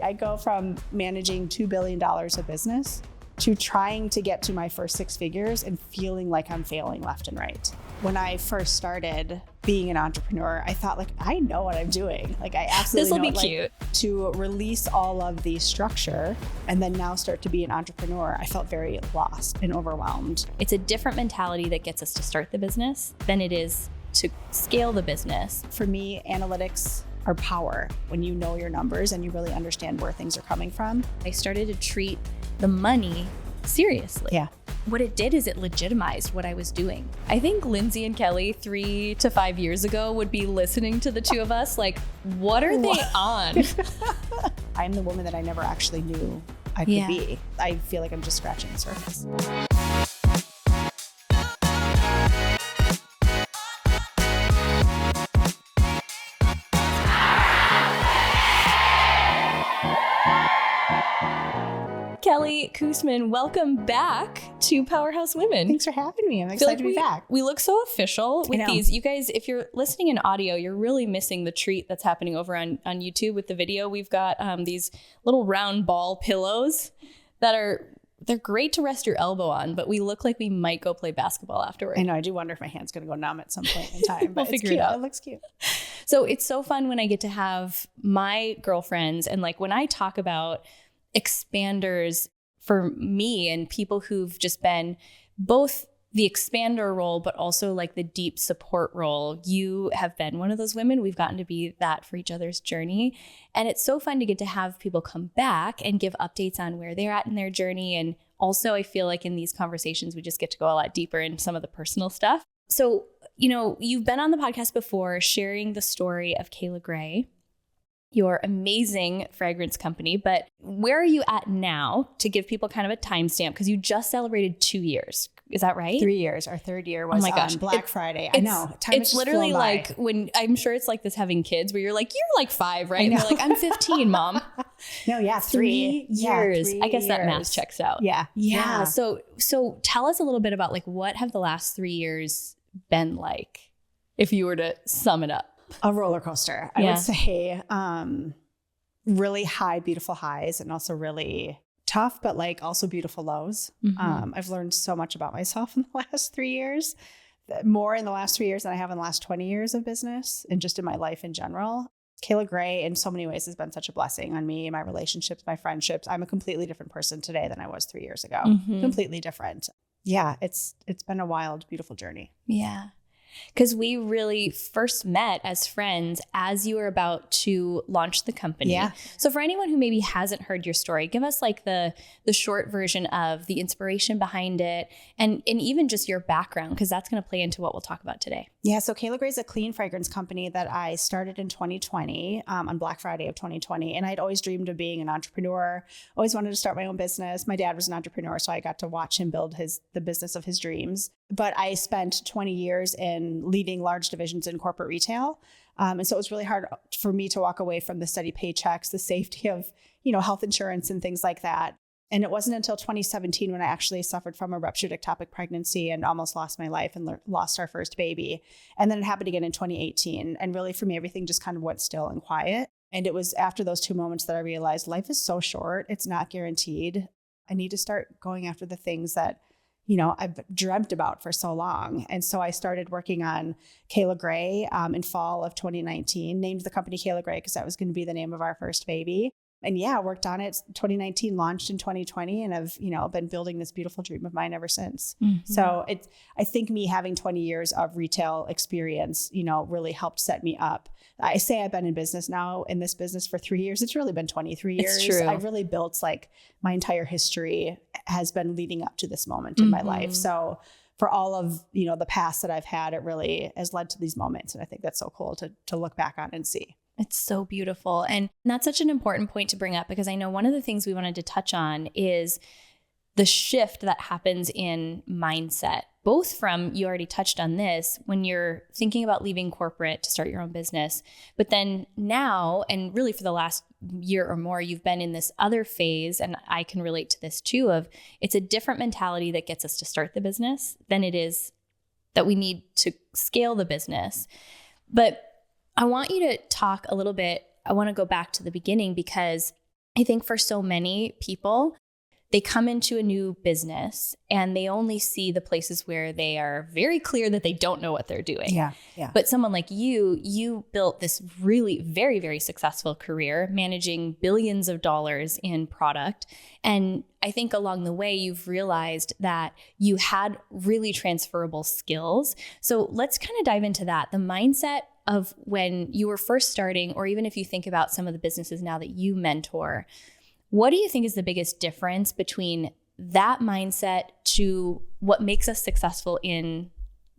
I go from managing $2 billion of business to trying to get to my first six figures and feeling like I'm failing left and right. When I first started being an entrepreneur, I thought like, I know what I'm doing. Like I absolutely know. This will be cute. To release all of the structure and then now start to be an entrepreneur, I felt very lost and overwhelmed. It's a different mentality that gets us to start the business than it is to scale the business. For me, analytics are power when you know your numbers and you really understand where things are coming from. I started to treat the money seriously. Yeah. What it did is it legitimized what I was doing. I think Lindsay and Kelly 3 to 5 years ago would be listening to the two of us like, what are they on? I'm the woman that I never actually knew I could be. I feel like I'm just scratching the surface. Kelly Kussman, welcome back to Powerhouse Women. Thanks for having me. I'm excited to be back. We look so official with these. You guys, if you're listening in audio, you're really missing the treat that's happening over on YouTube with the video. We've got these little round ball pillows that they're great to rest your elbow on, but we look like we might go play basketball afterward. I know. I do wonder if my hand's going to go numb at some point in time, but we'll figure it out. It looks cute. So it's so fun when I get to have my girlfriends and like when I talk about expanders for me and people who've just been both the expander role, but also like the deep support role. You have been one of those women. We've gotten to be that for each other's journey. And it's so fun to get to have people come back and give updates on where they're at in their journey. And also I feel like in these conversations, we just get to go a lot deeper into some of the personal stuff. So, you know, you've been on the podcast before sharing the story of Cayla Gray, your amazing fragrance company, but where are you at now to give people kind of a timestamp? Because you just celebrated 2 years. Is that right? 3 years. Our third year was on Black Friday. I know. It's literally like when I'm sure it's like this having kids where you're like 5, right? And you're like, I'm 15, mom. No, yeah, 3 years. Yeah, 3 I guess that years. math checks out. Yeah. So tell us a little bit about like what have the last 3 years been like, if you were to sum it up? A roller coaster, I would say. Really high, beautiful highs, and also really tough, but like also beautiful lows. Mm-hmm. I've learned so much about myself in the last 3 years, more in the last 3 years than I have in the last 20 years of business and just in my life in general. Cayla Gray in so many ways has been such a blessing on me, my relationships, my friendships. I'm a completely different person today than I was 3 years ago. Mm-hmm. Completely different. Yeah, it's been a wild, beautiful journey. Yeah. Because we really first met as friends as you were about to launch the company. Yeah. So for anyone who maybe hasn't heard your story, give us like the short version of the inspiration behind it and even just your background, because that's going to play into what we'll talk about today. Yeah. So Cayla Gray is a clean fragrance company that I started in 2020, on Black Friday of 2020. And I'd always dreamed of being an entrepreneur, always wanted to start my own business. My dad was an entrepreneur, so I got to watch him build the business of his dreams. But I spent 20 years in leading large divisions in corporate retail. And so it was really hard for me to walk away from the steady paychecks, the safety of, health insurance and things like that. And it wasn't until 2017 when I actually suffered from a ruptured ectopic pregnancy and almost lost my life and lost our first baby. And then it happened again in 2018. And really for me, everything just kind of went still and quiet. And it was after those 2 moments that I realized life is so short. It's not guaranteed. I need to start going after the things that I've dreamt about for so long. And so I started working on Cayla Gray in fall of 2019, named the company Cayla Gray because that was going to be the name of our first baby. And worked on it 2019, launched in 2020, and I've, been building this beautiful dream of mine ever since. Mm-hmm. So I think me having 20 years of retail experience, really helped set me up. I say I've been in this business for 3 years. It's really been 23 years. It's true. I've really built my entire history has been leading up to this moment in my life. So for all of, the past that I've had, it really has led to these moments. And I think that's so cool to look back on and see. It's so beautiful. And that's such an important point to bring up because I know one of the things we wanted to touch on is the shift that happens in mindset, both from, you already touched on this, when you're thinking about leaving corporate to start your own business, but then now, and really for the last year or more, you've been in this other phase, and I can relate to this too, of it's a different mentality that gets us to start the business than it is that we need to scale the business. But I want you to talk a little bit, I want to go back to the beginning because I think for so many people, they come into a new business and they only see the places where they are very clear that they don't know what they're doing. Yeah. But someone like you built this really very, very successful career managing billions of dollars in product. And I think along the way, you've realized that you had really transferable skills. So let's kind of dive into that. The mindset of when you were first starting, or even if you think about some of the businesses now that you mentor, what do you think is the biggest difference between that mindset to what makes us successful in,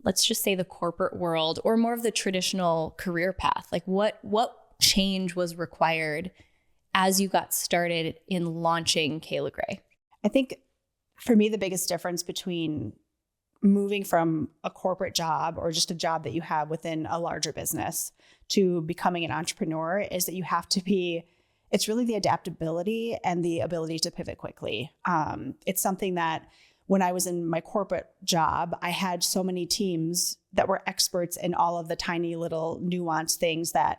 let's just say, the corporate world or more of the traditional career path? Like what change was required as you got started in launching Cayla Gray? I think for me, the biggest difference between moving from a corporate job or just a job that you have within a larger business to becoming an entrepreneur is that you have to be, it's really the adaptability and the ability to pivot quickly. It's something that when I was in my corporate job, I had so many teams that were experts in all of the tiny little nuanced things that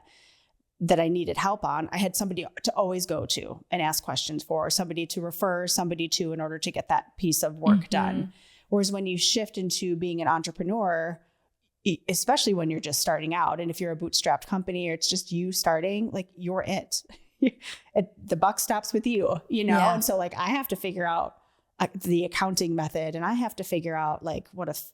I needed help on. I had somebody to always go to and ask questions for, somebody to refer somebody to in order to get that piece of work done. Whereas when you shift into being an entrepreneur, especially when you're just starting out, and if you're a bootstrapped company or it's just you starting, like you're it. The buck stops with you, you know? Yeah. And so like, I have to figure out the accounting method, and I have to figure out like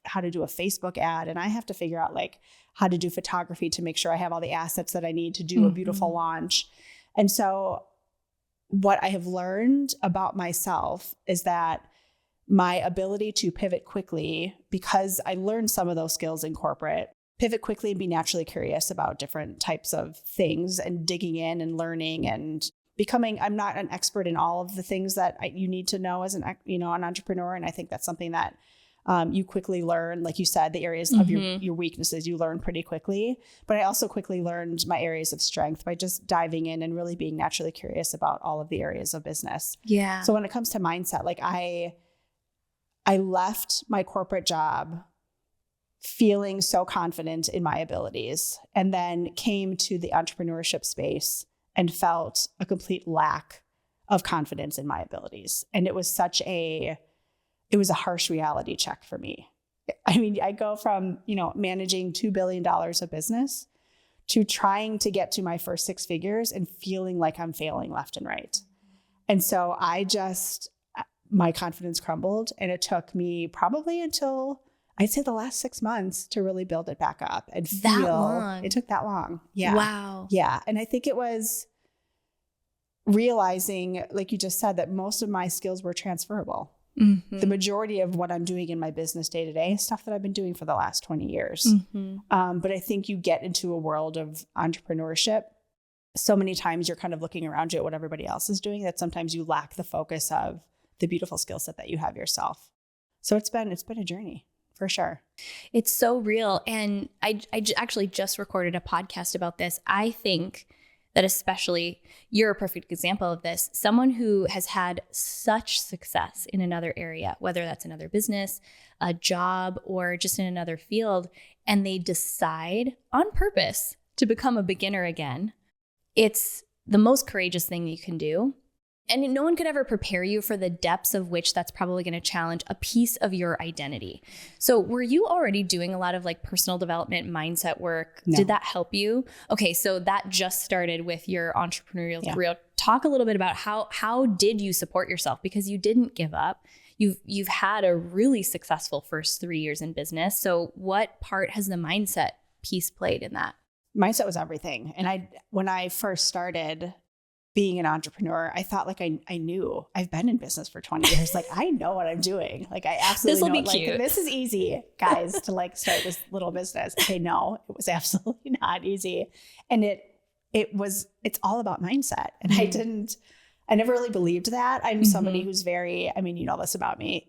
how to do a Facebook ad. And I have to figure out like how to do photography to make sure I have all the assets that I need to do a beautiful launch. And so what I have learned about myself is that my ability to pivot quickly, because I learned some of those skills in corporate, pivot quickly and be naturally curious about different types of things and digging in and learning and becoming, I'm not an expert in all of the things that you need to know as an entrepreneur. And I think that's something that you quickly learn. Like you said, the areas of your weaknesses, you learn pretty quickly. But I also quickly learned my areas of strength by just diving in and really being naturally curious about all of the areas of business. Yeah. So when it comes to mindset, like I left my corporate job feeling so confident in my abilities, and then came to the entrepreneurship space and felt a complete lack of confidence in my abilities. And it was a harsh reality check for me. I mean, I go from, managing $2 billion of business to trying to get to my first 6 figures and feeling like I'm failing left and right. And so my confidence crumbled, and it took me probably until I'd say the last 6 months to really build it back up and feel that long. It took that long. Yeah. Wow. Yeah. And I think it was realizing, like you just said, that most of my skills were transferable. The majority of what I'm doing in my business day to day is stuff that I've been doing for the last 20 years. But I think you get into a world of entrepreneurship. So many times you're kind of looking around you at what everybody else is doing that sometimes you lack the focus of the beautiful skill set that you have yourself. So it's been a journey. For sure. It's so real. And I actually just recorded a podcast about this. I think that especially you're a perfect example of this. Someone who has had such success in another area, whether that's another business, a job, or just in another field, and they decide on purpose to become a beginner again. It's the most courageous thing you can do. And no one could ever prepare you for the depths of which that's probably going to challenge a piece of your identity. So were you already doing a lot of like personal development mindset work? No. Did that help you? Okay, so that just started with your entrepreneurial career. Talk a little bit about how did you support yourself? Because you didn't give up. You've had a really successful first 3 years in business. So what part has the mindset piece played in that? Mindset was everything. And when I first started being an entrepreneur, I thought like I knew. I've been in business for 20 years. Like I know what I'm doing. Like I absolutely know. Like this is easy, guys, to like start this little business. Okay, no, it was absolutely not easy. And it's all about mindset. And I never really believed that. I'm somebody who's very, you know this about me,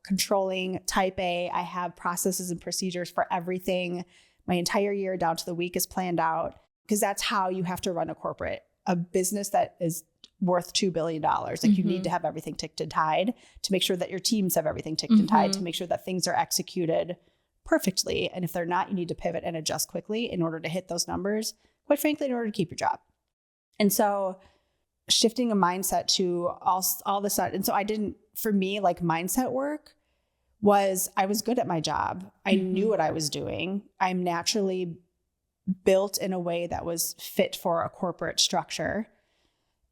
controlling, type A. I have processes and procedures for everything. My entire year down to the week is planned out, because that's how you have to run a business that is worth $2 billion. Like you need to have everything ticked and tied to make sure that your teams have everything ticked and tied to make sure that things are executed perfectly. And if they're not, you need to pivot and adjust quickly in order to hit those numbers, quite frankly, in order to keep your job. And so shifting a mindset to all of a sudden. And so for me, like mindset work I was good at my job. I knew what I was doing. I'm naturally built in a way that was fit for a corporate structure.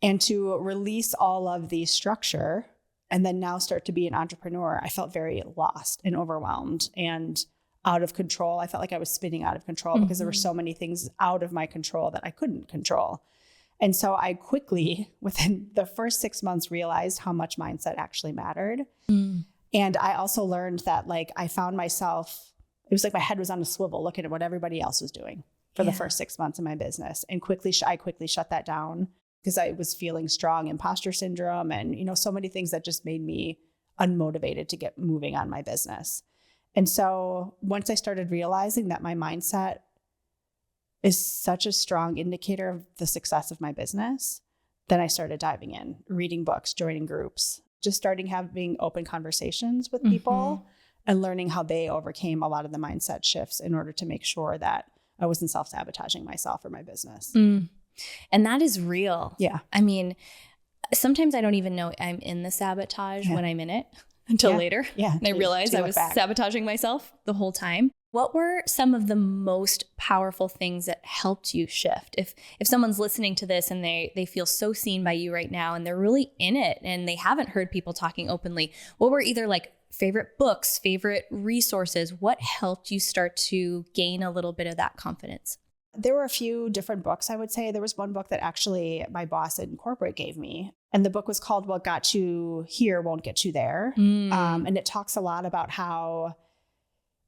And to release all of the structure and then now start to be an entrepreneur, I felt very lost and overwhelmed and out of control. I felt like I was spinning out of control because there were so many things out of my control that I couldn't control. And so I quickly, within the first 6 months, realized how much mindset actually mattered. And I also learned that like I found myself, it was like my head was on a swivel looking at what everybody else was doing for the first 6 months of my business. And I quickly shut that down because I was feeling strong imposter syndrome and, so many things that just made me unmotivated to get moving on my business. And so once I started realizing that my mindset is such a strong indicator of the success of my business, then I started diving in, reading books, joining groups, just starting having open conversations with people and learning how they overcame a lot of the mindset shifts in order to make sure that I wasn't self-sabotaging myself or my business. And that is real. Yeah. I mean, sometimes I don't even know I'm in the sabotage when I'm in it until later. Yeah. And I realized I was sabotaging myself the whole time. What were some of the most powerful things that helped you shift? If someone's listening to this and they feel so seen by you right now and they're really in it and they haven't heard people talking openly, what were either like favorite books, favorite resources? What helped you start to gain a little bit of that confidence? There were a few different books, I would say. There was one book that actually my boss in corporate gave me. And the book was called What Got You Here Won't Get You There. And it talks a lot about how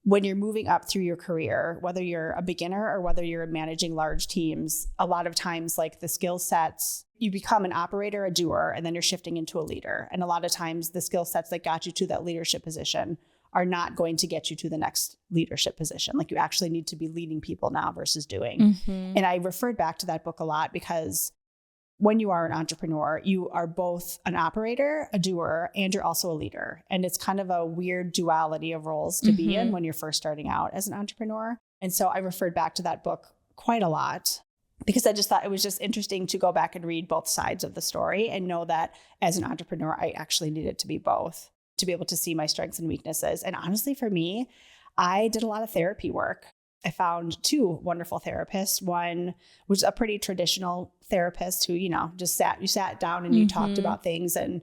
when you're moving up through your career, whether you're a beginner or whether you're managing large teams, a lot of times like the skill sets, you become an operator, a doer, and then you're shifting into a leader. And a lot of times the skill sets that got you to that leadership position are not going to get you to the next leadership position. Like you actually need to be leading people now versus doing. And I referred back to that book a lot because when you are an entrepreneur, you are both an operator, a doer, and you're also a leader. And it's kind of a weird duality of roles to be in when you're first starting out as an entrepreneur. And so I referred back to that book quite a lot because I just thought it was just interesting to go back and read both sides of the story and know that as an entrepreneur, I actually needed to be both to be able to see my strengths and weaknesses. And honestly, for me, I did a lot of therapy work. I found two wonderful therapists. One was a pretty traditional therapist who, just sat down and you talked about things and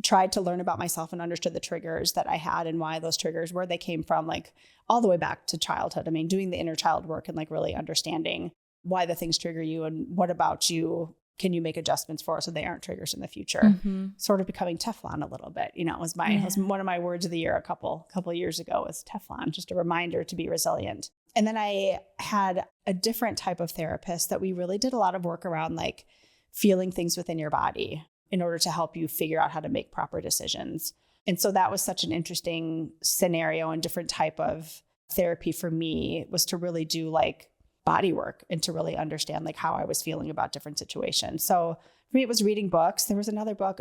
tried to learn about myself and understood the triggers that I had and why those triggers, where they came from, like all the way back to childhood. I mean, doing the inner child work and like really understanding why the things trigger you and what about you can you make adjustments for so they aren't triggers in the future? Sort of becoming Teflon a little bit. It was one of my words of the year a couple years ago was Teflon, just a reminder to be resilient. And then I had a different type of therapist that we really did a lot of work around like feeling things within your body in order to help you figure out how to make proper decisions. And so that was such an interesting scenario and different type of therapy for me, was to really do like body work and to really understand like how I was feeling about different situations. So for me, it was reading books. There was another book,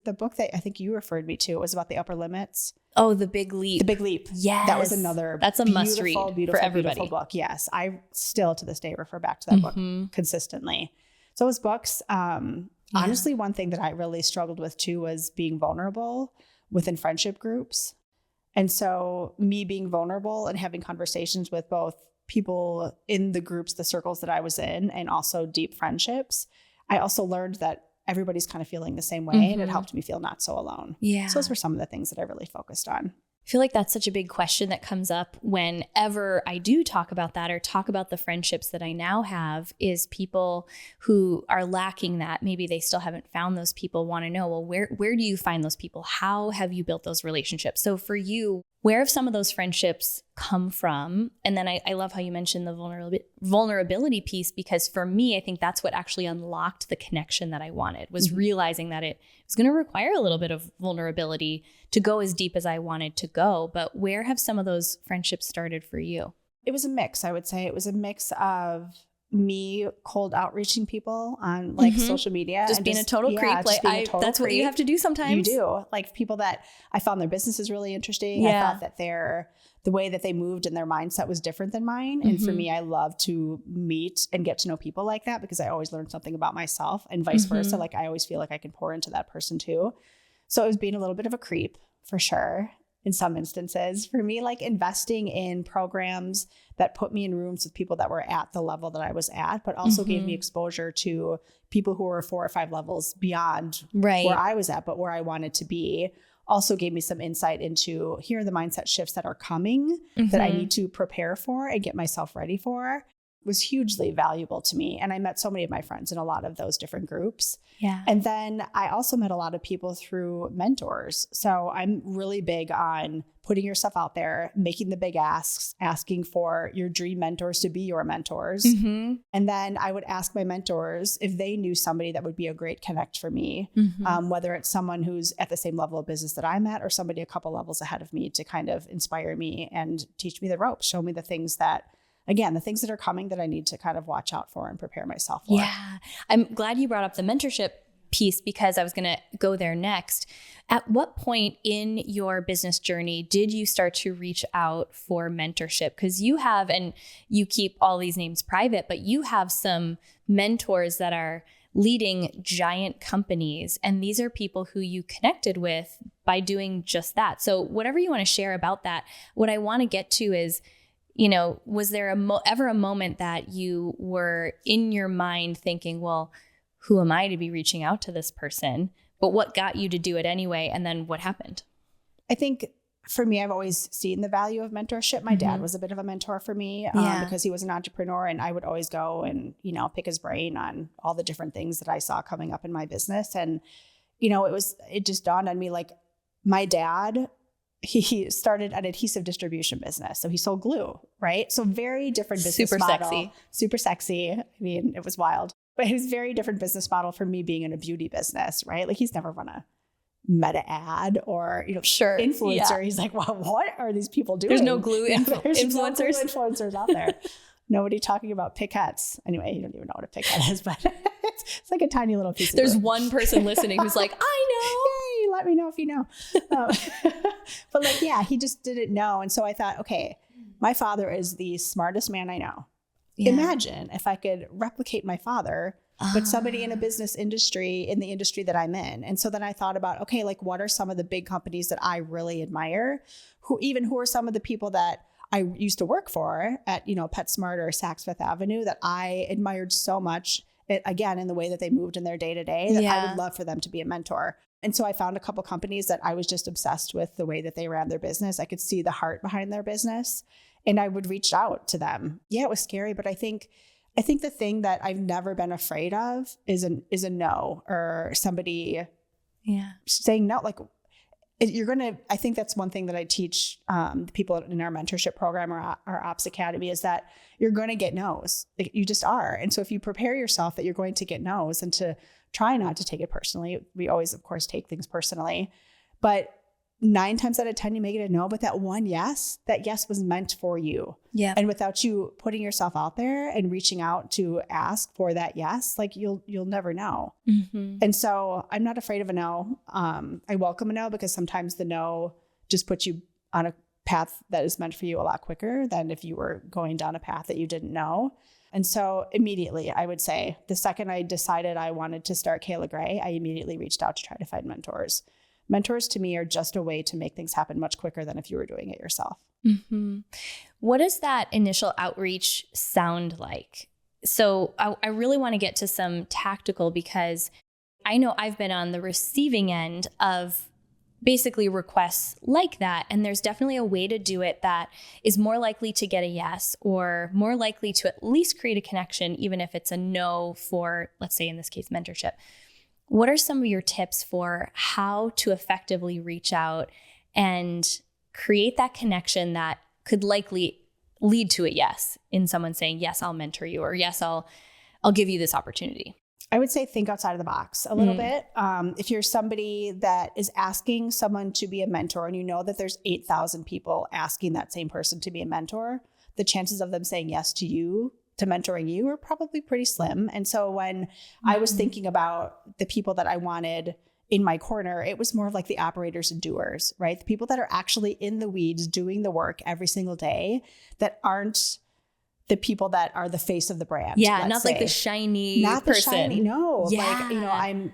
the book that I think you referred me to, it was about the upper limits. Oh, The Big Leap. The Big Leap. Yes. That was another That's a must read for everybody. Beautiful book. Yes. I still to this day refer back to that book consistently. So it was books. Honestly, one thing that I really struggled with too was being vulnerable within friendship groups. And so me being vulnerable and having conversations with both people in the groups, the circles that I was in, and also deep friendships, I also learned that everybody's kind of feeling the same way and it helped me feel not so alone. Yeah. So those were some of the things that I really focused on. I feel like that's such a big question that comes up whenever I do talk about that or talk about the friendships that I now have, is people who are lacking that. Maybe they still haven't found those people, want to know, well, where do you find those people? How have you built those relationships? So for you, where have some of those friendships come from? And then I love how you mentioned the vulnerability piece, because for me, I think that's what actually unlocked the connection that I wanted, was realizing that it was going to require a little bit of vulnerability to go as deep as I wanted to go. But where have some of those friendships started for you? It was a mix, I would say. It was a mix of me cold outreaching people on like social media. Just and being a total creep. Like that's what you have to do sometimes. You do. Like people that I found their businesses really interesting. Yeah. I thought that the way that they moved and their mindset was different than mine. And for me, I love to meet and get to know people like that because I always learn something about myself and vice versa. Like I always feel like I can pour into that person too. So it was being a little bit of a creep for sure. In some instances, for me, like investing in programs that put me in rooms with people that were at the level that I was at, but also gave me exposure to people who were 4 or 5 levels beyond where I was at, but where I wanted to be. Also gave me some insight into here are the mindset shifts that are coming that I need to prepare for and get myself ready for. Was hugely valuable to me. And I met so many of my friends in a lot of those different groups. Yeah. And then I also met a lot of people through mentors. So I'm really big on putting yourself out there, making the big asks, asking for your dream mentors to be your mentors. And then I would ask my mentors if they knew somebody that would be a great connect for me, whether it's someone who's at the same level of business that I'm at or somebody a couple levels ahead of me to kind of inspire me and teach me the ropes, show me the things that again, the things that are coming that I need to kind of watch out for and prepare myself for. Yeah. I'm glad you brought up the mentorship piece because I was going to go there next. At what point in your business journey did you start to reach out for mentorship? Because you have, and you keep all these names private, but you have some mentors that are leading giant companies. And these are people who you connected with by doing just that. So whatever you want to share about that, what I want to get to is, you know, was there ever a moment that you were in your mind thinking, well, who am I to be reaching out to this person? But what got you to do it anyway? And then what happened? I think for me, I've always seen the value of mentorship. My dad was a bit of a mentor for me because he was an entrepreneur and I would always go and, you know, pick his brain on all the different things that I saw coming up in my business. And, you know, it just dawned on me, like my dad, he started an adhesive distribution business. So he sold glue, right? So very different business model. Super sexy. I mean, it was wild, but it was very different business model for me being in a beauty business, right? Like he's never run a meta ad or, you know, influencer. Yeah. He's like, well, what are these people doing? There's no glue influencers. No glue influencers out there. Nobody talking about piquettes. Anyway, you don't even know what a piquette is, but it's like a tiny little piece There's of glue. one person listening who's like, I know. Yay, let me know if you know. But like, yeah, he just didn't know. And so I thought, okay, my father is the smartest man I know. Yeah. Imagine if I could replicate my father, but somebody in a business industry, in the industry that I'm in. And so then I thought about, okay, like what are some of the big companies that I really admire? Who are some of the people that I used to work for at, you know, PetSmart or Saks Fifth Avenue that I admired so much, again, in the way that they moved in their day to day, that I would love for them to be a mentor. And so I found a couple companies that I was just obsessed with the way that they ran their business. I could see the heart behind their business and I would reach out to them. Yeah, it was scary, but I think the thing that I've never been afraid of is a no, or somebody saying no. Like I think that's one thing that I teach the people in our mentorship program or our Ops Academy is that you're going to get no's. Like, you just are. And so if you prepare yourself that you're going to get no's and to try not to take it personally, we always, of course, take things personally, but 9 times out of 10, you may get a no, but that yes was meant for you. Yeah. And without you putting yourself out there and reaching out to ask for that yes, like you'll never know. Mm-hmm. And so I'm not afraid of a no. I welcome a no because sometimes the no just puts you on a path that is meant for you a lot quicker than if you were going down a path that you didn't know. And so immediately, I would say the second I decided I wanted to start Cayla Gray, I immediately reached out to try to find mentors. Mentors to me are just a way to make things happen much quicker than if you were doing it yourself. Mm-hmm. What does that initial outreach sound like? So I really want to get to some tactical because I know I've been on the receiving end of basically requests like that. And there's definitely a way to do it that is more likely to get a yes or more likely to at least create a connection, even if it's a no for, let's say in this case, mentorship. What are some of your tips for how to effectively reach out and create that connection that could likely lead to a yes in someone saying, yes, I'll mentor you, or yes, I'll give you this opportunity? I would say think outside of the box a little bit. If you're somebody that is asking someone to be a mentor and you know that there's 8,000 people asking that same person to be a mentor, the chances of them saying yes to you to mentoring you are probably pretty slim. And so when I was thinking about the people that I wanted in my corner, it was more of like the operators and doers, right? The people that are actually in the weeds doing the work every single day, that aren't the people that are the face of the brand. Yeah, not like the shiny not person. The shiny, no. Yeah. Like,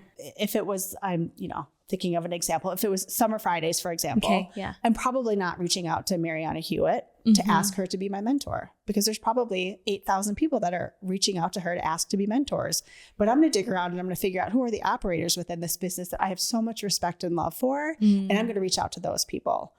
I'm thinking of an example. If it was Summer Fridays, for example, okay, yeah. I'm probably not reaching out to Mariana Hewitt to ask her to be my mentor, because there's probably 8,000 people that are reaching out to her to ask to be mentors. But I'm going to dig around and I'm going to figure out who are the operators within this business that I have so much respect and love for. And I'm going to reach out to those people.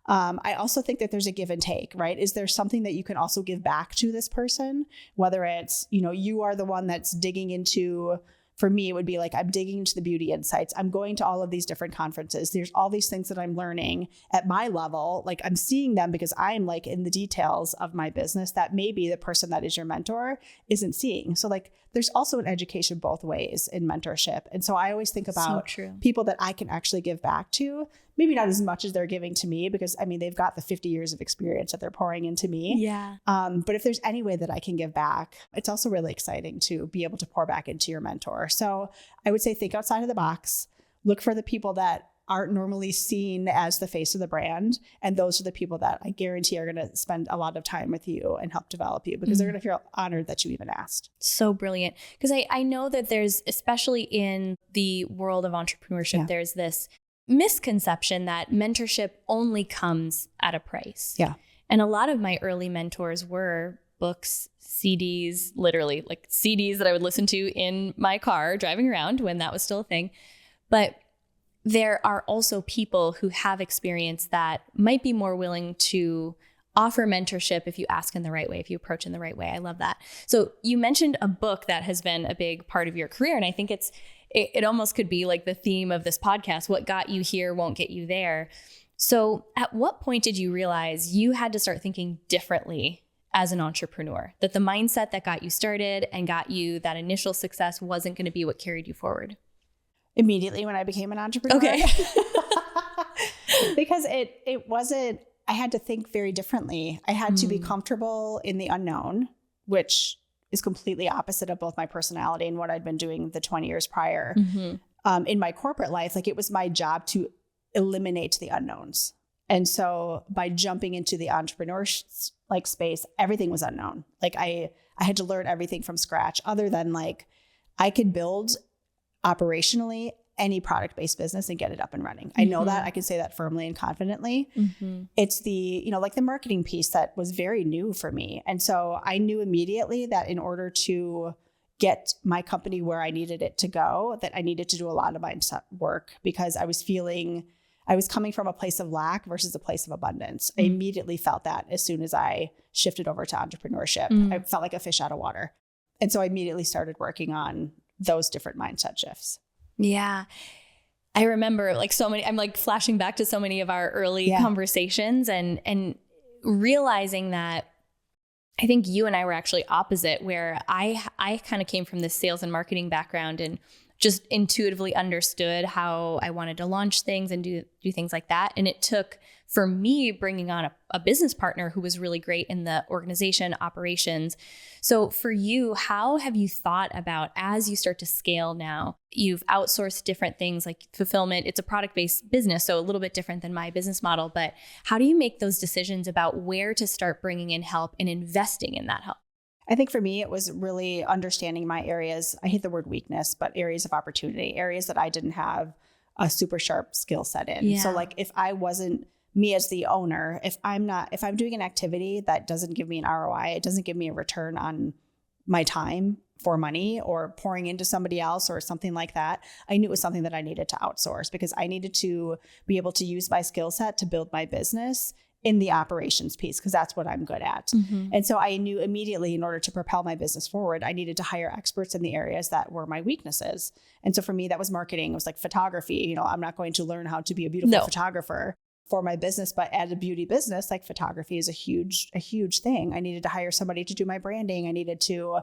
I also think that there's a give and take, right? Is there something that you can also give back to this person? Whether it's, you are the one that's digging into, for me, it would be like, I'm digging into the beauty insights. I'm going to all of these different conferences. There's all these things that I'm learning at my level. Like, I'm seeing them because I'm like in the details of my business that maybe the person that is your mentor isn't seeing. So like, there's also an education both ways in mentorship. And so I always think about people that I can actually give back to, maybe not as much as they're giving to me, because they've got the 50 years of experience that they're pouring into me. Yeah. But if there's any way that I can give back, it's also really exciting to be able to pour back into your mentor. So I would say, think outside of the box, look for the people that aren't normally seen as the face of the brand. And those are the people that I guarantee are going to spend a lot of time with you and help develop you, because they're going to feel honored that you even asked. So brilliant. Because I know that there's, especially in the world of entrepreneurship, there's this misconception that mentorship only comes at a price. Yeah. And a lot of my early mentors were books, CDs, literally like CDs that I would listen to in my car driving around when that was still a thing. But there are also people who have experience that might be more willing to offer mentorship if you ask in the right way, if you approach in the right way. I love that. So you mentioned a book that has been a big part of your career. And I think it almost could be like the theme of this podcast: what got you here won't get you there. So at what point did you realize you had to start thinking differently as an entrepreneur, that the mindset that got you started and got you that initial success wasn't going to be what carried you forward? Immediately when I became an entrepreneur. Okay. Because it wasn't, I had to think very differently. I had to be comfortable in the unknown, which is completely opposite of both my personality and what I'd been doing the 20 years prior. In my corporate life, like, it was my job to eliminate the unknowns. And so by jumping into the entrepreneur space, everything was unknown. Like, I had to learn everything from scratch, other than like, I could build operationally any product-based business and get it up and running. I know that. I can say that firmly and confidently. It's the, like the marketing piece that was very new for me. And so I knew immediately that in order to get my company where I needed it to go, that I needed to do a lot of mindset work, because I was coming from a place of lack versus a place of abundance. I immediately felt that as soon as I shifted over to entrepreneurship. I felt like a fish out of water. And so I immediately started working on those different mindset shifts. Yeah. I remember like so many, I'm like flashing back to so many of our early conversations and realizing that I think you and I were actually opposite, where I kind of came from this sales and marketing background and just intuitively understood how I wanted to launch things and do things like that. And it took, for me, bringing on a business partner who was really great in the organization operations. So for you, how have you thought about, as you start to scale now, you've outsourced different things like fulfillment. It's a product-based business, so a little bit different than my business model. But how do you make those decisions about where to start bringing in help and investing in that help? I think for me, it was really understanding my areas. I hate the word weakness, but areas of opportunity, areas that I didn't have a super sharp skill set in. Yeah. So like, if I wasn't me as the owner, if I'm doing an activity that doesn't give me an ROI, it doesn't give me a return on my time for money, or pouring into somebody else or something like that, I knew it was something that I needed to outsource, because I needed to be able to use my skill set to build my business in the operations piece, because that's what I'm good at. And so I knew immediately, in order to propel my business forward, I needed to hire experts in the areas that were my weaknesses. And so for me, that was marketing. It was like photography. I'm not going to learn how to be a beautiful photographer for my business, but as a beauty business, like, photography is a huge thing. I needed to hire somebody to do my branding. I needed to,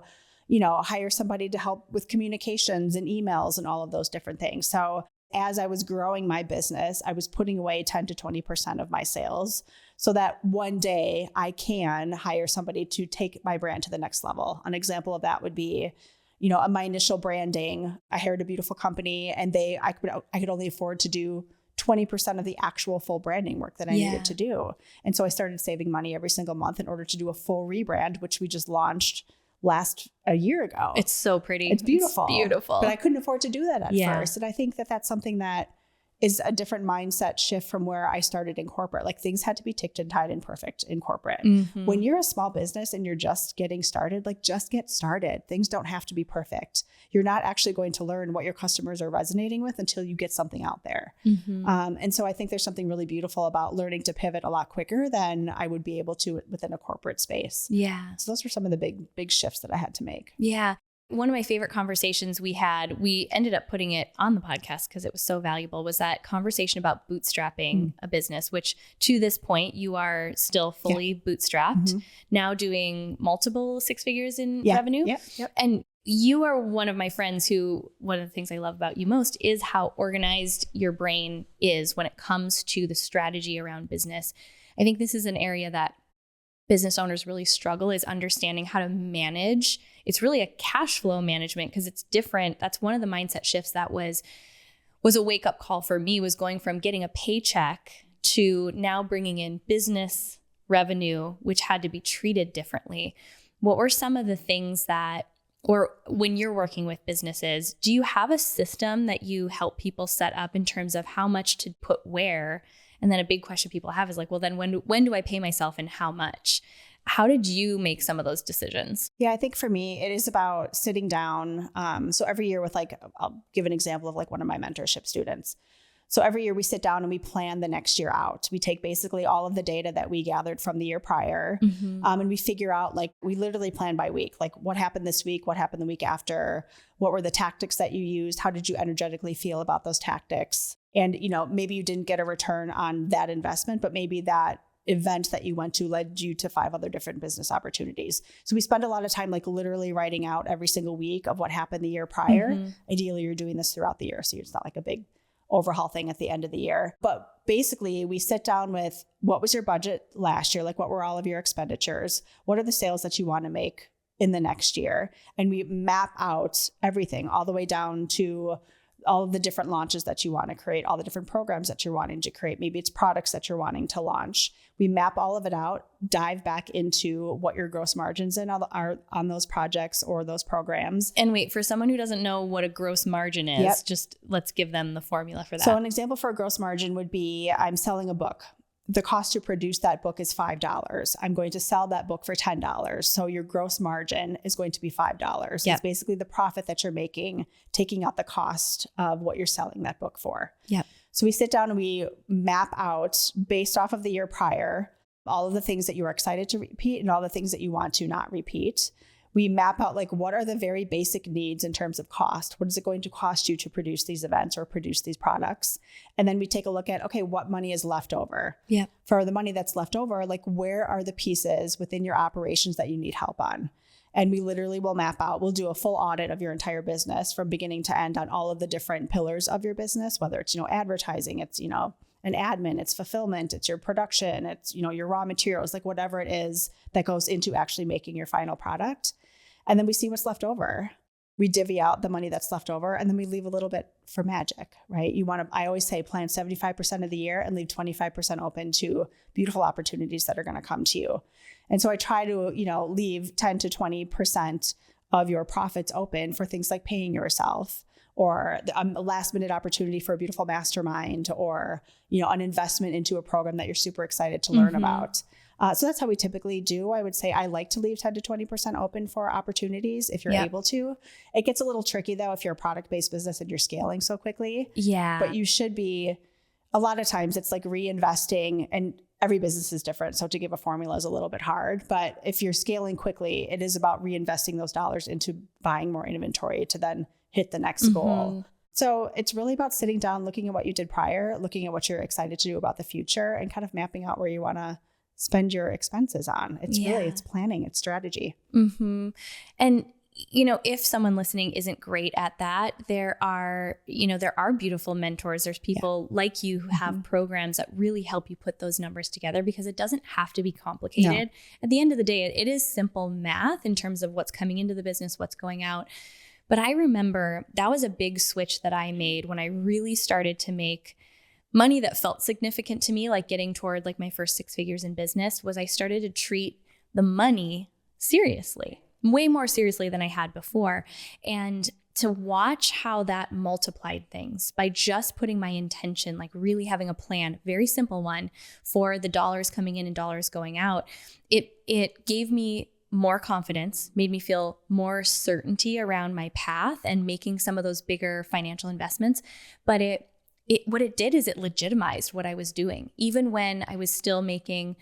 hire somebody to help with communications and emails and all of those different things. So As I was growing my business, I was putting away 10 to 20% of my sales so that one day I can hire somebody to take my brand to the next level. An example of that would be, my initial branding. I hired a beautiful company and I could only afford to do 20% of the actual full branding work that I needed to do. And so I started saving money every single month in order to do a full rebrand, which we just launched a year ago. It's so pretty. It's beautiful. It's beautiful. But I couldn't afford to do that at first. And I think that that's something that is a different mindset shift from where I started in corporate. Like things had to be ticked and tied and perfect in corporate. Mm-hmm. When you're a small business and you're just getting started, like just get started. Things don't have to be perfect. You're not actually going to learn what your customers are resonating with until you get something out there. Mm-hmm. And so I think there's something really beautiful about learning to pivot a lot quicker than I would be able to within a corporate space. Yeah. So those were some of the big shifts that I had to make. Yeah. One of my favorite conversations we had, we ended up putting it on the podcast because it was so valuable, was that conversation about bootstrapping a business, which to this point, you are still fully bootstrapped, now doing multiple six figures in revenue. Yep. And you are one of my friends who, one of the things I love about you most is how organized your brain is when it comes to the strategy around business. I think this is an area that business owners really struggle, is understanding how to manage. It's really a cash flow management because it's different. That's one of the mindset shifts that was a wake up call for me, was going from getting a paycheck to now bringing in business revenue, which had to be treated differently. What were some of the things that, or when you're working with businesses, do you have a system that you help people set up in terms of how much to put where? And then a big question people have is like, well, then when do I pay myself and how much? How did you make some of those decisions? Yeah, I think for me, it is about sitting down. So every year I'll give an example of like one of my mentorship students. So every year we sit down and we plan the next year out. We take basically all of the data that we gathered from the year prior, and we figure out, like, we literally plan by week, like what happened this week, what happened the week after, what were the tactics that you used, how did you energetically feel about those tactics? And, maybe you didn't get a return on that investment, but maybe that event that you went to led you to 5 other different business opportunities. So we spend a lot of time like literally writing out every single week of what happened the year prior. Ideally, you're doing this throughout the year, so it's not like a big overhaul thing at the end of the year. But basically, we sit down with, what was your budget last year? Like, what were all of your expenditures? What are the sales that you want to make in the next year? And we map out everything all the way down to all of the different launches that you want to create, all the different programs that you're wanting to create. Maybe it's products that you're wanting to launch. We map all of it out, dive back into what your gross margins are on those projects or those programs. And wait, for someone who doesn't know what a gross margin is, just let's give them the formula for that. So an example for a gross margin would be, I'm selling a book. The cost to produce that book is $5. I'm going to sell that book for $10. So your gross margin is going to be $5. It's basically the profit that you're making, taking out the cost of what you're selling that book for. So we sit down and we map out, based off of the year prior, all of the things that you are excited to repeat and all the things that you want to not repeat. We map out, like, what are the very basic needs in terms of cost? What is it going to cost you to produce these events or produce these products? And then we take a look at, okay, what money is left over? For the money that's left over, like, where are the pieces within your operations that you need help on? And we literally will map out, we'll do a full audit of your entire business from beginning to end on all of the different pillars of your business, whether it's, advertising, it's, an admin, it's fulfillment, it's your production, it's, your raw materials, like whatever it is that goes into actually making your final product. And then we see what's left over. We divvy out the money that's left over, and then we leave a little bit for magic, right? I always say, plan 75% of the year and leave 25% open to beautiful opportunities that are going to come to you. And so I try to, leave 10 to 20% of your profits open for things like paying yourself, or a last minute opportunity for a beautiful mastermind, or, an investment into a program that you're super excited to learn about. So that's how we typically do. I would say I like to leave 10 to 20% open for opportunities if you're able to. It gets a little tricky though if you're a product-based business and you're scaling so quickly. But you should be, a lot of times it's like reinvesting, and every business is different. So to give a formula is a little bit hard, but if you're scaling quickly, it is about reinvesting those dollars into buying more inventory to then hit the next goal. So it's really about sitting down, looking at what you did prior, looking at what you're excited to do about the future, and kind of mapping out where you want to spend your expenses on. It's really, it's planning, it's strategy. And if someone listening isn't great at that, there are beautiful mentors. There's people like you who have programs that really help you put those numbers together, because it doesn't have to be complicated. No. At the end of the day, it is simple math in terms of what's coming into the business, what's going out. But I remember that was a big switch that I made when I really started to make money that felt significant to me, like getting toward like my first 6 figures in business, was I started to treat the money seriously. Way more seriously than I had before. And to watch how that multiplied things by just putting my intention, like really having a plan, very simple one, for the dollars coming in and dollars going out, it gave me more confidence, made me feel more certainty around my path and making some of those bigger financial investments. But what it did is it legitimized what I was doing, even when I was still making,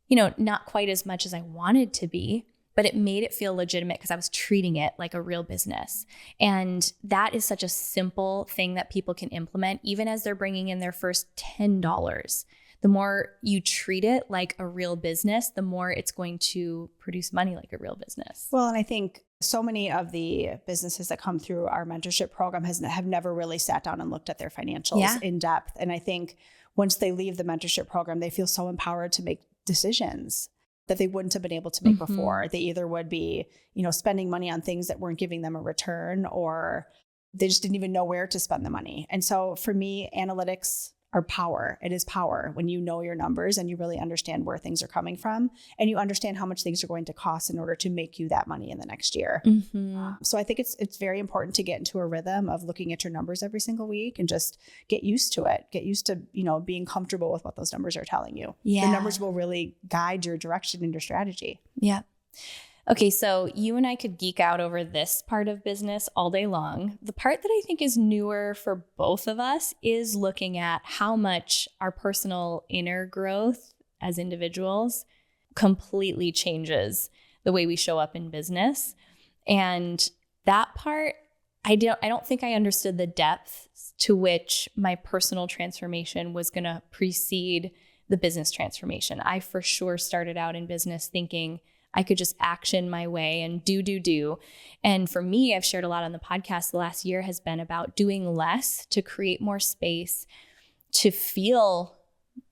not quite as much as I wanted to be. But it made it feel legitimate because I was treating it like a real business. And that is such a simple thing that people can implement, even as they're bringing in their first $10. The more you treat it like a real business, the more it's going to produce money like a real business. Well, and I think so many of the businesses that come through our mentorship program have never really sat down and looked at their financials in depth. And I think once they leave the mentorship program, they feel so empowered to make decisions that they wouldn't have been able to make before. They either would be, spending money on things that weren't giving them a return, or they just didn't even know where to spend the money. And so for me, analytics are power. It is power when you know your numbers and you really understand where things are coming from, and you understand how much things are going to cost in order to make you that money in the next year. So I think it's very important to get into a rhythm of looking at your numbers every single week and just get used to it. Get used to, being comfortable with what those numbers are telling you. Yeah. The numbers will really guide your direction and your strategy. Yeah. Okay, so you and I could geek out over this part of business all day long. The part that I think is newer for both of us is looking at how much our personal inner growth as individuals completely changes the way we show up in business. And that part, I don't think I understood the depth to which my personal transformation was going to precede the business transformation. I for sure started out in business thinking I could just action my way and do. And for me, I've shared a lot on the podcast. The last year has been about doing less to create more space to feel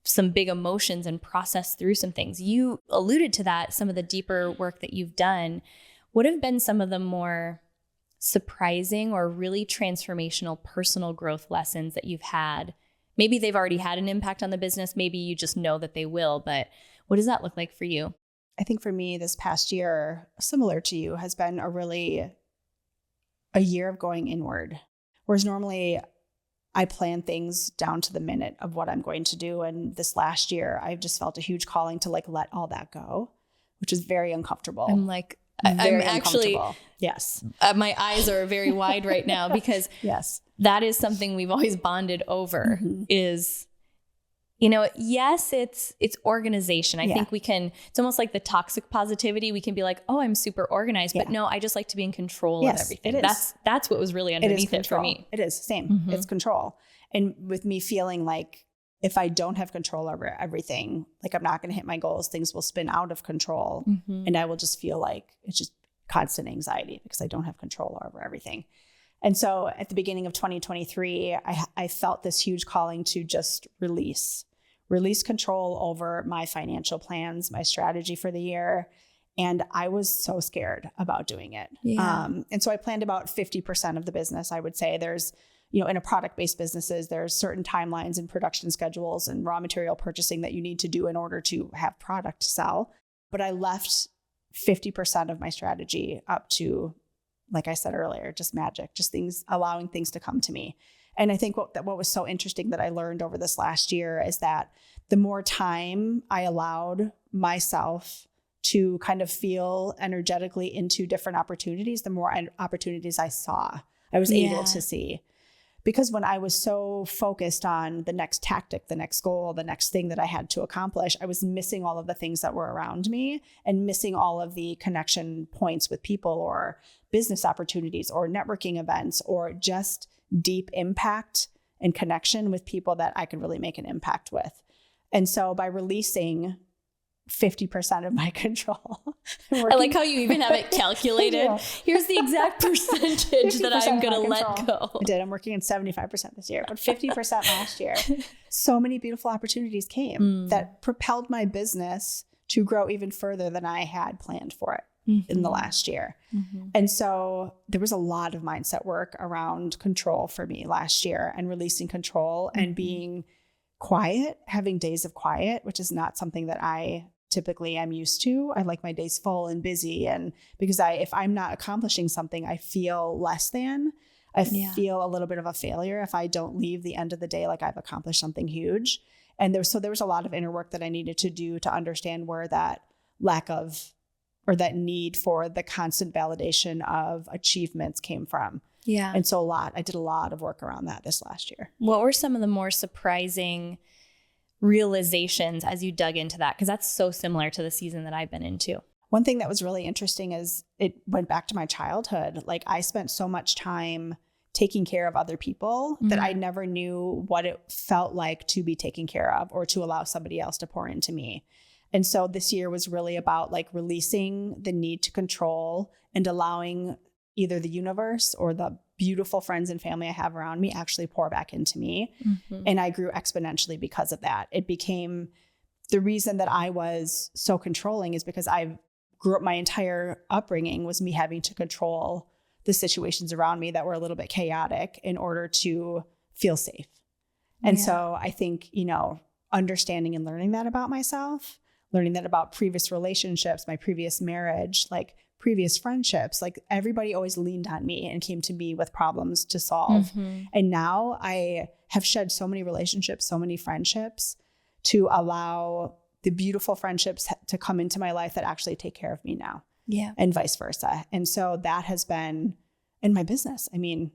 some big emotions and process through some things. You alluded to that, some of the deeper work that you've done. What have been some of the more surprising or really transformational personal growth lessons that you've had? Maybe they've already had an impact on the business. Maybe you just know that they will, but what does that look like for you? I think for me, this past year, similar to you, has been a year of going inward. Whereas normally I plan things down to the minute of what I'm going to do. And this last year, I've just felt a huge calling to let all that go, which is very uncomfortable. I'm actually, yes. My eyes are very wide right now because yes, that is something we've always bonded over is, yes, it's organization. I think it's almost like the toxic positivity. We can be like, oh, I'm super organized, but no, I just like to be in control of everything. That's what was really underneath it for me. It is same. It's control. And with me feeling like if I don't have control over everything, like I'm not going to hit my goals, things will spin out of control. And I will just feel like it's just constant anxiety because I don't have control over everything. And so at the beginning of 2023, I felt this huge calling to just release control over my financial plans, my strategy for the year. And I was so scared about doing it. Yeah. And so I planned about 50% of the business. I would say there's, in a product-based businesses, there's certain timelines and production schedules and raw material purchasing that you need to do in order to have product to sell. But I left 50% of my strategy up to, like I said earlier, just magic, just things, allowing things to come to me. And I think what was so interesting that I learned over this last year is that the more time I allowed myself to kind of feel energetically into different opportunities, the more opportunities I was able to see. Because when I was so focused on the next tactic, the next goal, the next thing that I had to accomplish, I was missing all of the things that were around me and missing all of the connection points with people or business opportunities or networking events or just deep impact and connection with people that I could really make an impact with. And so by releasing 50% of my control. I like how you even have it calculated. Here's the exact percentage that I'm going to let go. I did. I'm working in 75% this year, but 50% last year. So many beautiful opportunities came that propelled my business to grow even further than I had planned for it in the last year. And so there was a lot of mindset work around control for me last year, and releasing control and being quiet, having days of quiet, which is not something that I typically am used to. I like my days full and busy. And because if I'm not accomplishing something, I feel less than. I feel a little bit of a failure if I don't leave the end of the day like I've accomplished something huge. And there was a lot of inner work that I needed to do to understand where that lack of, or that need for the constant validation of achievements came from. Yeah. And so I did a lot of work around that this last year. What were some of the more surprising realizations as you dug into that? Because that's so similar to the season that I've been into. One thing that was really interesting is it went back to my childhood. Like, I spent so much time taking care of other people that I never knew what it felt like to be taken care of or to allow somebody else to pour into me. And so this year was really about like releasing the need to control and allowing either the universe or the beautiful friends and family I have around me actually pour back into me. And I grew exponentially because of that. It became the reason that I was so controlling is because I grew up, my entire upbringing was me having to control the situations around me that were a little bit chaotic in order to feel safe. And so I think, understanding and learning that about myself, learning that about previous relationships, my previous marriage, like previous friendships, like everybody always leaned on me and came to me with problems to solve. And now I have shed so many relationships, so many friendships to allow the beautiful friendships to come into my life that actually take care of me now. Yeah. And vice versa. And so that has been in my business. I mean,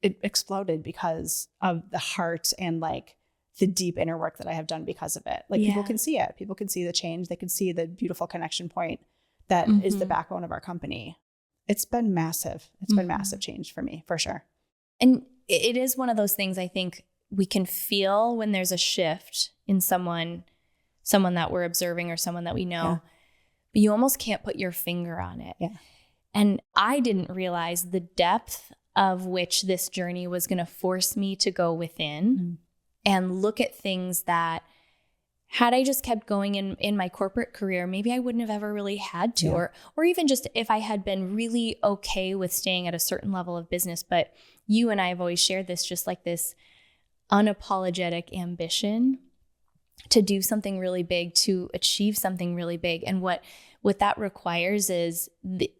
it exploded because of the heart and like the deep inner work that I have done because of it. Like people can see it. People can see the change. They can see the beautiful connection point that is the backbone of our company. It's been massive. It's been massive change for me, for sure. And it is one of those things I think we can feel when there's a shift in someone that we're observing or someone that we know, but you almost can't put your finger on it. Yeah. And I didn't realize the depth of which this journey was going to force me to go within and look at things that had I just kept going in my corporate career, maybe I wouldn't have ever really had to, or even just if I had been really okay with staying at a certain level of business. But you and I have always shared this, just like this unapologetic ambition to do something really big, to achieve something really big. And what that requires is the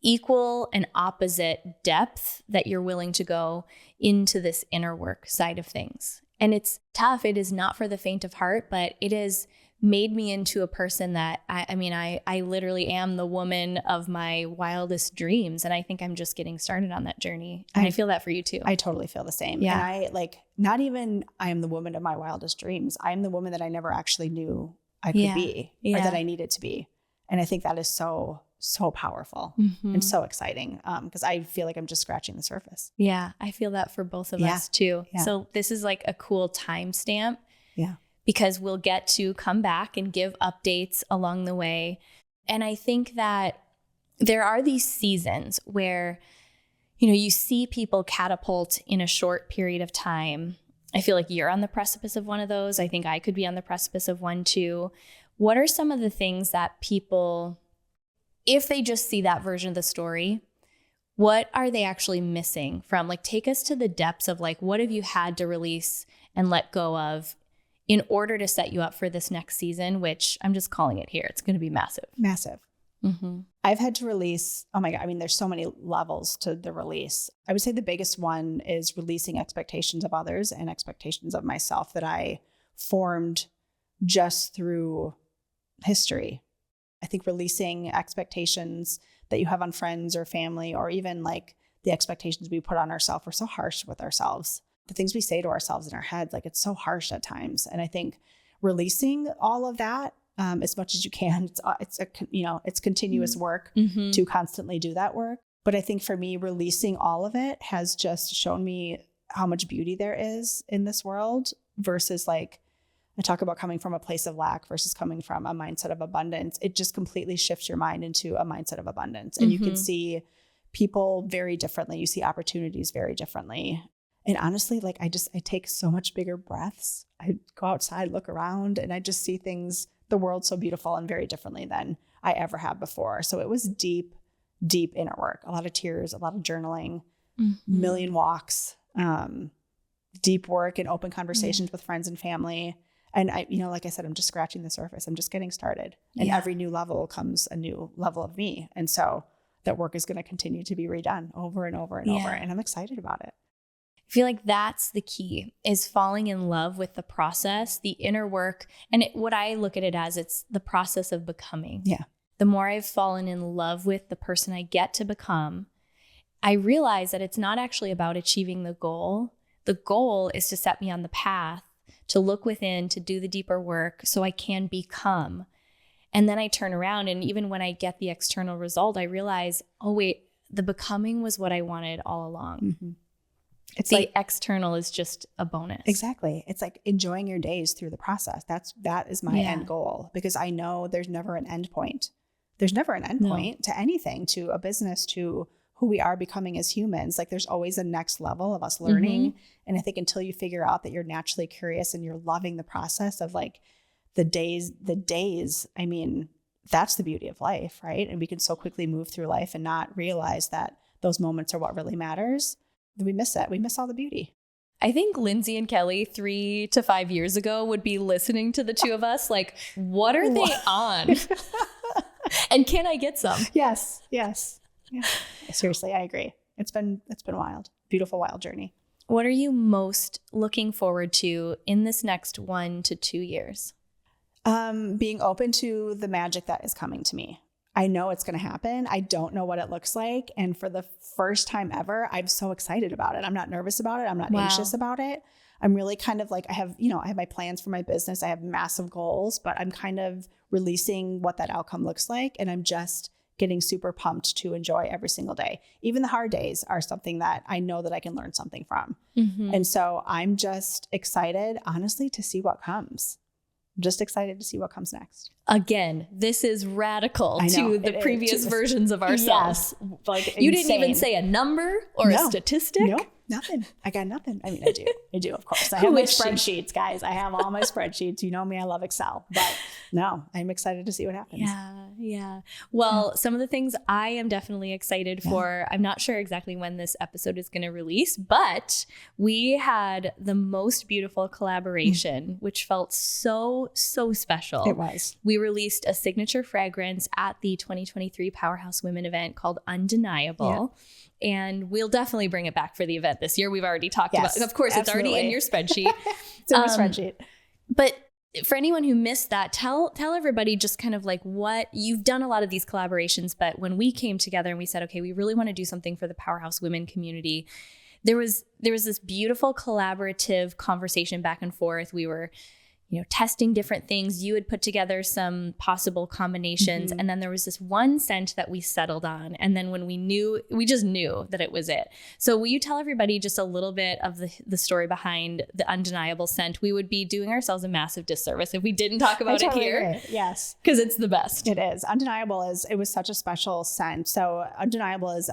equal and opposite depth that you're willing to go into this inner work side of things. And it's tough. It is not for the faint of heart, but it has made me into a person that I literally am the woman of my wildest dreams. And I think I'm just getting started on that journey. And I feel that for you too. I totally feel the same. Yeah. And I am the woman of my wildest dreams. I'm the woman that I never actually knew I could be or that I needed to be. And I think that is so powerful and so exciting because I feel like I'm just scratching the surface. Yeah, I feel that for both of us too. Yeah. So this is like a cool timestamp. Yeah. Because we'll get to come back and give updates along the way. And I think that there are these seasons where, you see people catapult in a short period of time. I feel like you're on the precipice of one of those. I think I could be on the precipice of one too. What are some of the things that people, if they just see that version of the story, what are they actually missing from? Like, take us to the depths of like, what have you had to release and let go of in order to set you up for this next season, which I'm just calling it here. It's going to be massive. Massive. I've had to release, oh my God, I mean, there's so many levels to the release. I would say the biggest one is releasing expectations of others and expectations of myself that I formed just through history. I think releasing expectations that you have on friends or family, or even like the expectations we put on ourselves. We're so harsh with ourselves. The things we say to ourselves in our heads, like it's so harsh at times. And I think releasing all of that as much as you can, it's continuous work to constantly do that work. But I think for me, releasing all of it has just shown me how much beauty there is in this world versus like I talk about coming from a place of lack versus coming from a mindset of abundance. It just completely shifts your mind into a mindset of abundance. And you can see people very differently. You see opportunities very differently. And honestly, like I take so much bigger breaths. I go outside, look around, and I just see things, the world so beautiful and very differently than I ever have before. So it was deep, deep inner work, a lot of tears, a lot of journaling, million walks, deep work and open conversations with friends and family. And I, like I said, I'm just scratching the surface. I'm just getting started. And every new level comes a new level of me. And so that work is going to continue to be redone over and over and over. And I'm excited about it. I feel like that's the key, is falling in love with the process, the inner work. And what I look at it as, it's the process of becoming. Yeah. The more I've fallen in love with the person I get to become, I realize that it's not actually about achieving the goal. The goal is to set me on the path, to look within, to do the deeper work so I can become. And then I turn around, and even when I get the external result, I realize, oh wait, the becoming was what I wanted all along. It's the external is just a bonus. Exactly. It's like enjoying your days through the process. That is my end goal, because I know there's never an end point. There's never an end point to anything, to a business, to who we are becoming as humans. Like there's always a next level of us learning. And I think until you figure out that you're naturally curious and you're loving the process of like the days, I mean, that's the beauty of life, right? And we can so quickly move through life and not realize that those moments are what really matters. We miss it. We miss all the beauty. I think Lindsay and Kelly 3 to 5 years ago would be listening to the two of us like, what are they on? And can I get some? Yes. Yeah. Seriously, I agree. It's been wild. Beautiful, wild journey. What are you most looking forward to in this next 1 to 2 years? Being open to the magic that is coming to me. I know it's going to happen. I don't know what it looks like. And for the first time ever, I'm so excited about it. I'm not nervous about it. I'm not anxious about it. I'm really kind of like, I have my plans for my business. I have massive goals, but I'm kind of releasing what that outcome looks like. And I'm just getting super pumped to enjoy every single day. Even the hard days are something that I know that I can learn something from. And so I'm just excited, honestly, to see what comes. I'm just excited to see what comes next. Again, this is radical to the previous versions of ourselves. Yes, like you didn't even say a number or a statistic? No, nothing. I got nothing. I mean, I do, of course. I have my spreadsheets, guys. I have all my spreadsheets. You know me, I love Excel. But no, I'm excited to see what happens. Yeah. Well, some of the things I am definitely excited for, I'm not sure exactly when this episode is going to release, but we had the most beautiful collaboration, which felt so special. It was. We released a signature fragrance at the 2023 Powerhouse Women event called Undeniable. Yeah. And we'll definitely bring it back for the event this year. We've already talked about it. Of course, absolutely. It's already in your spreadsheet. It's in my spreadsheet. But for anyone who missed that, tell everybody just kind of like what you've done. A lot of these collaborations, but when we came together and we said, okay, we really want to do something for the Powerhouse Women community, there was this beautiful collaborative conversation back and forth. We were testing different things. You had put together some possible combinations. And then there was this one scent that we settled on. And then when we just knew that it was it. So will you tell everybody just a little bit of the story behind the Undeniable scent? We would be doing ourselves a massive disservice if we didn't talk about it here. Agree. Yes. Because it's the best. It is. Undeniable it was such a special scent. So Undeniable is,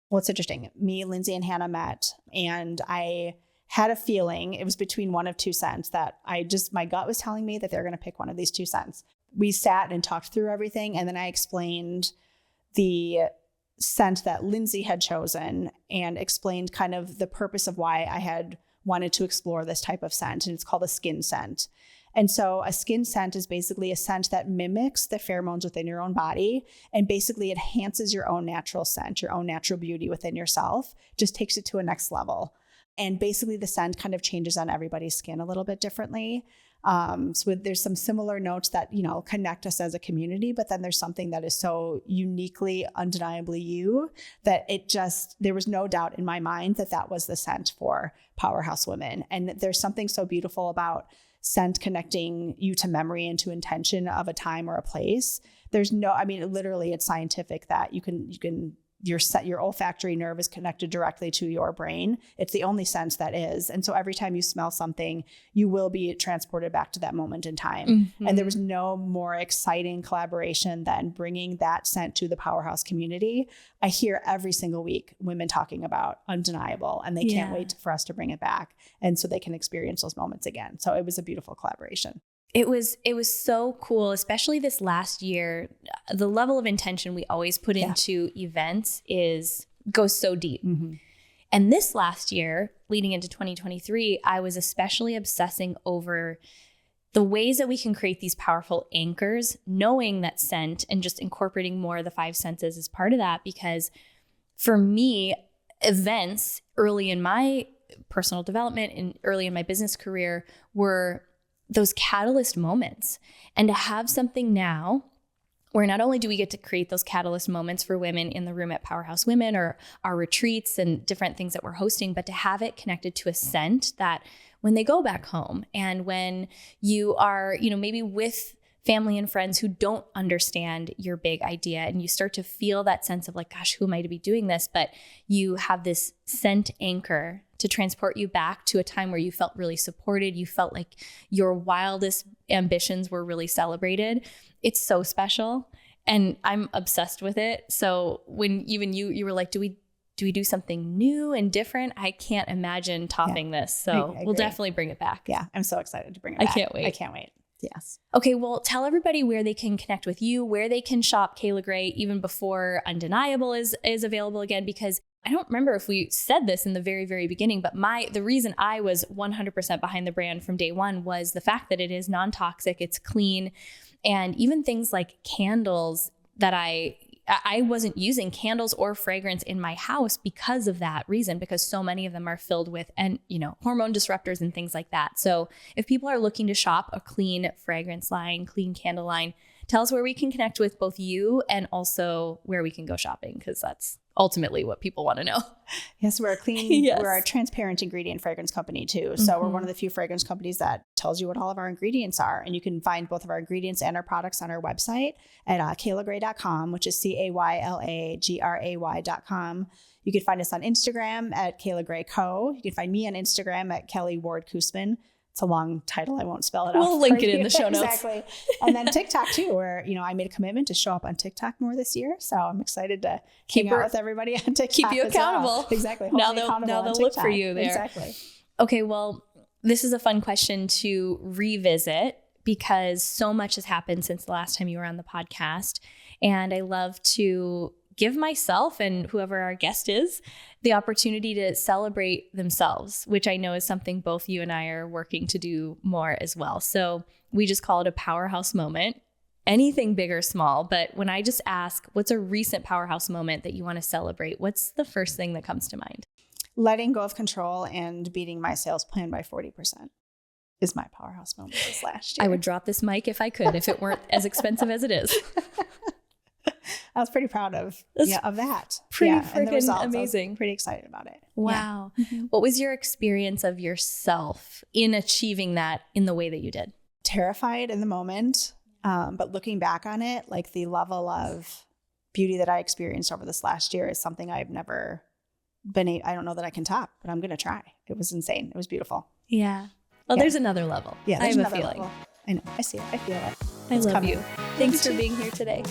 what's interesting. Me, Lindsay, and Hannah met, and I had a feeling it was between one of two scents that my gut was telling me that they're going to pick one of these two scents. We sat and talked through everything. And then I explained the scent that Lindsay had chosen and explained kind of the purpose of why I had wanted to explore this type of scent. And it's called a skin scent. And so a skin scent is basically a scent that mimics the pheromones within your own body and basically enhances your own natural scent, your own natural beauty within yourself, just takes it to a next level. And basically the scent kind of changes on everybody's skin a little bit differently. So there's some similar notes that, connect us as a community, but then there's something that is so uniquely, undeniably you that there was no doubt in my mind that was the scent for Powerhouse Women. And there's something so beautiful about scent connecting you to memory and to intention of a time or a place. Literally it's scientific that you can your olfactory nerve is connected directly to your brain. It's the only sense that is. And so every time you smell something, you will be transported back to that moment in time. Mm-hmm. And there was no more exciting collaboration than bringing that scent to the Powerhouse community. I hear every single week women talking about Undeniable, and they can't wait for us to bring it back. And so they can experience those moments again. So it was a beautiful collaboration. It was so cool, especially this last year. The level of intention we always put into events goes so deep. Mm-hmm. And this last year, leading into 2023, I was especially obsessing over the ways that we can create these powerful anchors, knowing that scent and just incorporating more of the 5 senses is part of that. Because for me, events early in my personal development and early in my business career were those catalyst moments. And to have something now where not only do we get to create those catalyst moments for women in the room at Powerhouse Women or our retreats and different things that we're hosting, but to have it connected to a scent that when they go back home and when you are, maybe with family and friends who don't understand your big idea, and you start to feel that sense of like, gosh, who am I to be doing this? But you have this scent anchor to transport you back to a time where you felt really supported. You felt like your wildest ambitions were really celebrated. It's so special, and I'm obsessed with it. So when even you were like, do we do something new and different? I can't imagine topping this. So we'll definitely bring it back. Yeah, I'm so excited to bring it back. I can't wait. I can't wait. Yes. Okay, well, tell everybody where they can connect with you, where they can shop Cayla Gray even before Undeniable is available again, because I don't remember if we said this in the very, very beginning, but the reason I was 100% behind the brand from day one was the fact that it is non-toxic, it's clean, and even things like candles that I wasn't using candles or fragrance in my house because of that reason, because so many of them are filled with, hormone disruptors and things like that. So if people are looking to shop a clean fragrance line, clean candle line, tell us where we can connect with both you and also where we can go shopping, because that's ultimately what people want to know. Yes, we're a clean, we're a transparent ingredient fragrance company too. So we're one of the few fragrance companies that tells you what all of our ingredients are. And you can find both of our ingredients and our products on our website at caylagray.com, which is CAYLAGRAY.com. You can find us on Instagram at Cayla Gray Co. You can find me on Instagram at Kelly Kussman. It's a long title. I won't spell it out. We'll link it in the show notes. Exactly. And then TikTok too, where, I made a commitment to show up on TikTok more this year. So I'm excited to hang out with everybody on TikTok. Keep you accountable. Well. Exactly. Now they'll look for you there. Exactly. Okay. Well, this is a fun question to revisit because so much has happened since the last time you were on the podcast. And I love to give myself and whoever our guest is the opportunity to celebrate themselves, which I know is something both you and I are working to do more as well. So we just call it a powerhouse moment, anything big or small. But when I just ask, what's a recent powerhouse moment that you want to celebrate? What's the first thing that comes to mind? Letting go of control and beating my sales plan by 40% is my powerhouse moment this last year. I would drop this mic if I could, if it weren't as expensive as it is. I was pretty proud of that. Pretty freaking amazing. Pretty excited about it. Wow. Yeah. Mm-hmm. What was your experience of yourself in achieving that in the way that you did? Terrified in the moment, but looking back on it, like the level of beauty that I experienced over this last year is something I've never been. I don't know that I can top, but I'm going to try. It was insane. It was beautiful. Yeah. Well, there's another level. Yeah, I have a feeling. Level. I know. I see it. I feel it. I love you. Thanks for being here today.